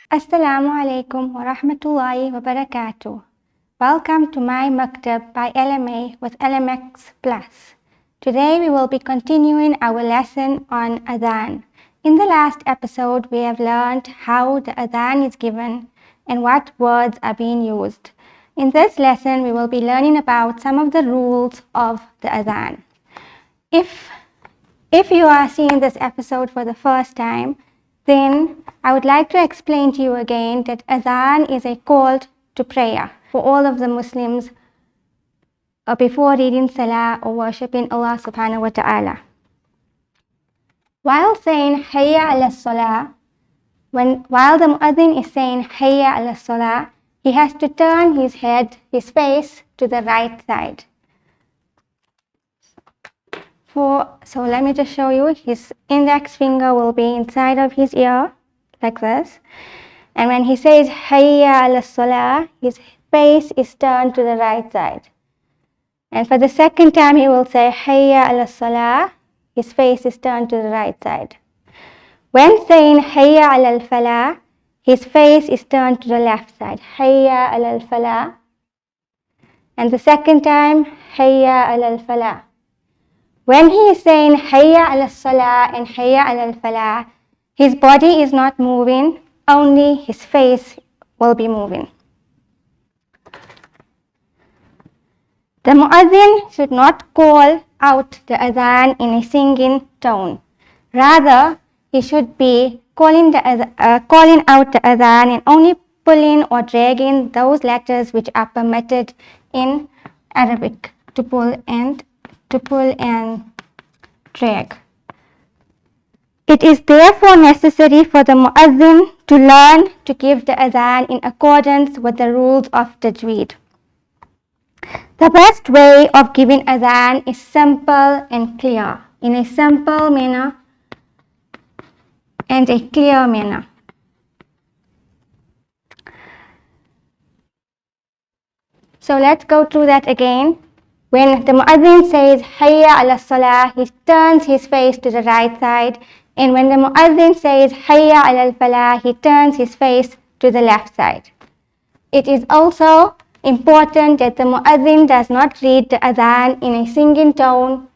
Assalamu alaikum wa rahmatullahi wa barakatuh. Welcome to my Maktab by LMA with MLX Plus. Today we will be continuing our lesson on Adhaan. In the last episode, we have learned how the Adhaan is given and what words are being used. In this lesson, we will be learning about some of the rules of the Adhaan. If you are seeing this episode for the first time, then I would like to explain to you again that Adhaan is a call to prayer for all of the Muslims before reading Salah or worshipping Allah subhanahu wa ta'ala. While saying Hayya ala Salah, while the Mu'adhin is saying Hayya ala Salah, he has to turn his his face to the right side. So let me just show you. His index finger will be inside of his ear, like this. And when he says Hayya ala Salah, his face is turned to the right side. And for the second time, he will say Hayya ala Salah, his face is turned to the right side. When saying Hayya ala al-Falah, his face is turned to the left side. Hayya ala al-Falah. And the second time, Hayya ala al-Falah. When he is saying Hayya ala Salah and Hayya ala al-Falah, his body is not moving, only his face will be moving. The Mu'adhin should not call out the Adhaan in a singing tone. Rather, he should be calling out the Adhaan and only pulling or dragging those letters which are permitted in Arabic to pull and drag. It is therefore necessary for the Mu'adhin to learn to give the Adhaan in accordance with the rules of Tajweed. The best way of giving Adhaan is simple and clear, in a simple manner and a clear manner. So let's go through that again. When the Mu'adhin says Hayya ala Salah, he turns his face to the right side. And when the Mu'adhin says Hayya ala al-Falah, he turns his face to the left side. It is also important that the Mu'adhin does not read the Adhaan in a singing tone,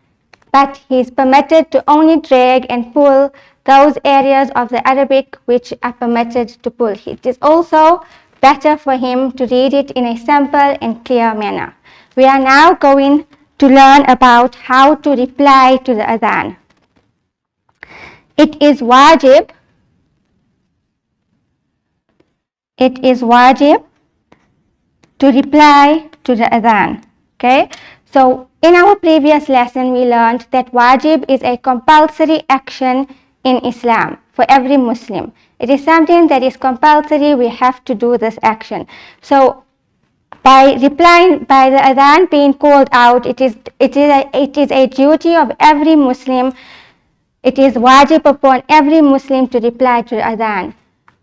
but he is permitted to only drag and pull those areas of the Arabic which are permitted to pull. It is also better for him to read it in a simple and clear manner. We are now going to learn about how to reply to the Adhaan. It is wajib to reply to the Adhaan. Okay? So in our previous lesson, we learned that wajib is a compulsory action in Islam for every Muslim. It is something that is compulsory. We have to do this action. So by the Adhaan being called out, it is a duty of every Muslim. It is wajib upon every Muslim to reply to the Adhaan.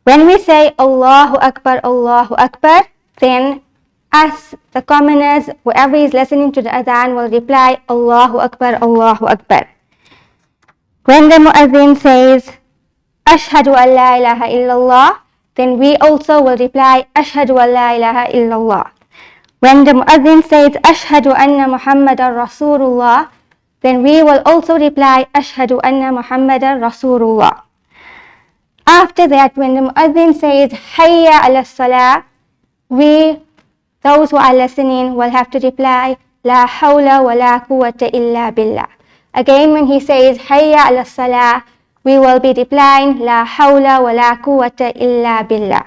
When we say Allahu Akbar, then us, the commoners, whoever is listening to the Adhaan will reply Allahu Akbar, Allahu Akbar. When the Mu'adhin says Ashhadu an la ilaha illallah, then we also will reply Ashhadu an la ilaha illallah. When the Mu'adhin says Ashhadu anna Muhammadan Rasulullah, then we will also reply Ashhadu anna Muhammadan Rasulullah. After that, when the Mu'adhin says Hayya ala Salah, those who are listening, will have to reply La hawla wa la quwwata illa billah. Again, when he says Hayya ala Salah, we will be replying La hawla wa la quwwata illa billah.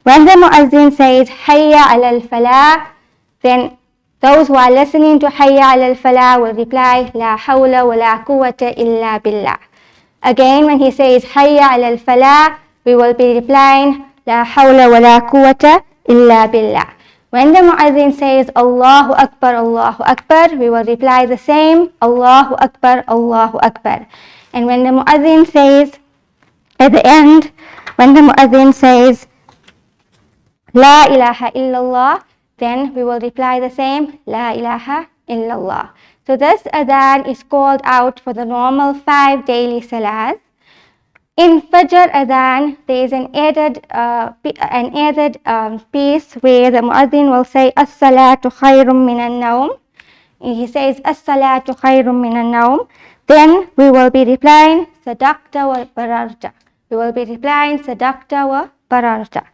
When the Mu'adhin says Hayya ala al-Falah, then those who are listening to Hayya ala al-Falah will reply La hawla wa la quwwata illa billah. Again, when he says Hayya ala al-Falah, we will be replying La hawla wa la quwwata illa billah. When the Mu'adhin says Allahu Akbar, we will reply the same Allahu Akbar, Allahu Akbar. And when the Mu'adhin says at the end, when the Mu'adhin says La ilaha illallah, then we will reply the same La ilaha illallah. So this Adhaan is called out for the normal 5 daily salahs. In Fajr Adhaan, there is an added piece where the Muazzin will say, As-salatu khayrum minan nawm. He says, As-salatu khayrum minan nawm. Then we will be replying, Sadaqta wa bararta. We will be replying, Sadaqta wa bararta.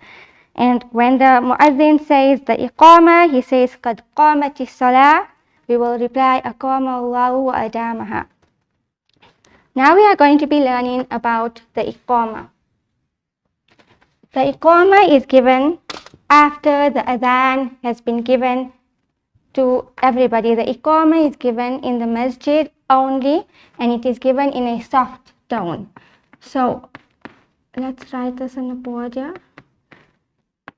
And when the Muazzin says the Iqaamah, he says, Qad qamati salah. We will reply, Aqama Allahu wa adamaha. Now we are going to be learning about the Iqaamah. The Iqaamah is given after the Adhaan has been given to everybody. The Iqaamah is given in the masjid only, and it is given in a soft tone. So let's write this on the board here.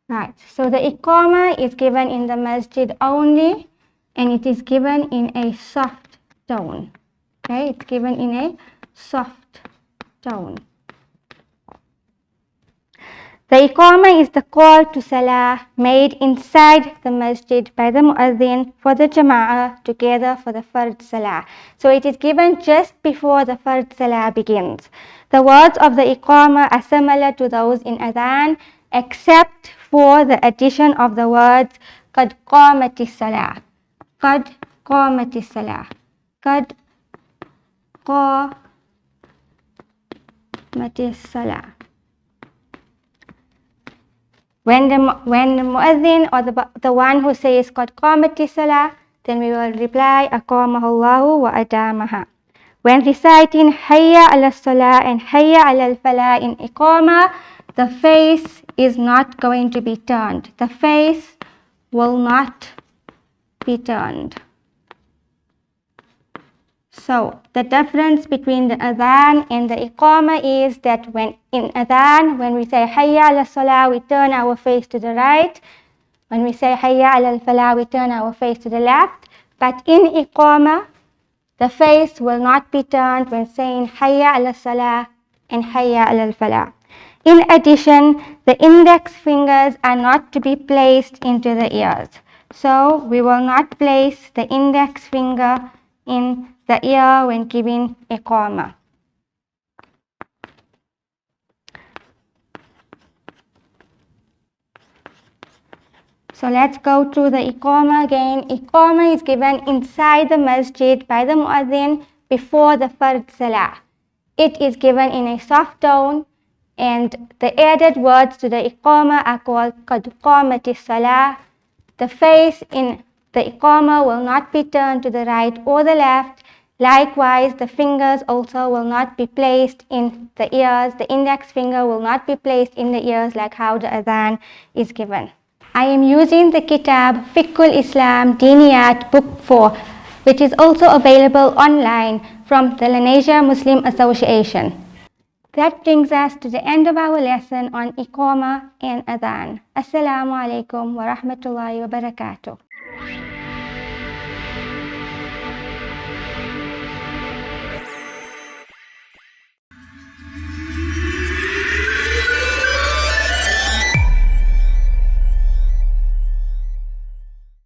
Right, so the Iqaamah is given in the masjid only, and it is given in a soft tone. Okay, it's given in a soft tone. The Iqaamah is the call to Salah made inside the masjid by the Muazzin for the Jama'ah together for the Fard Salah. So it is given just before the Fard Salah begins. The words of the Iqaamah are similar to those in Adhaan, except for the addition of the words Qad qamati salah. Qad qamati salah. Qad qamati salah. When the Muazzin or the one who says Qad qamati salah, then we will reply Aqamahu Allahu wa adamaha. When reciting Hayya ala salah and Hayya ala falah in Iqamah, the face is not going to be turned. The face will not be turned. So the difference between the Adhaan and the Iqamah is that when in Adhaan, when we say Hayya ala salah, we turn our face to the right. When we say Hayya ala falah, we turn our face to the left. But in Iqamah, the face will not be turned when saying Hayya ala salah and Hayya ala falah. In addition, the index fingers are not to be placed into the ears. So we will not place the index finger in the ear when giving Iqamah. So let's go through the Iqamah again. Iqamah is given inside the masjid by the Muazzin before the Fard Salah. It is given in a soft tone, and the added words to the Iqamah are called Qad qamati salah. The face in the Iqamah will not be turned to the right or the left. Likewise, the fingers also will not be placed in the ears. The index finger will not be placed in the ears like how the Adhaan is given. I am using the Kitab Fiqh Islam Diniyat Book 4, which is also available online from the Lenasia Muslim Association. That brings us to the end of our lesson on Iqamah and Adhaan. Assalamu alaikum wa rahmatullahi wa barakatuh.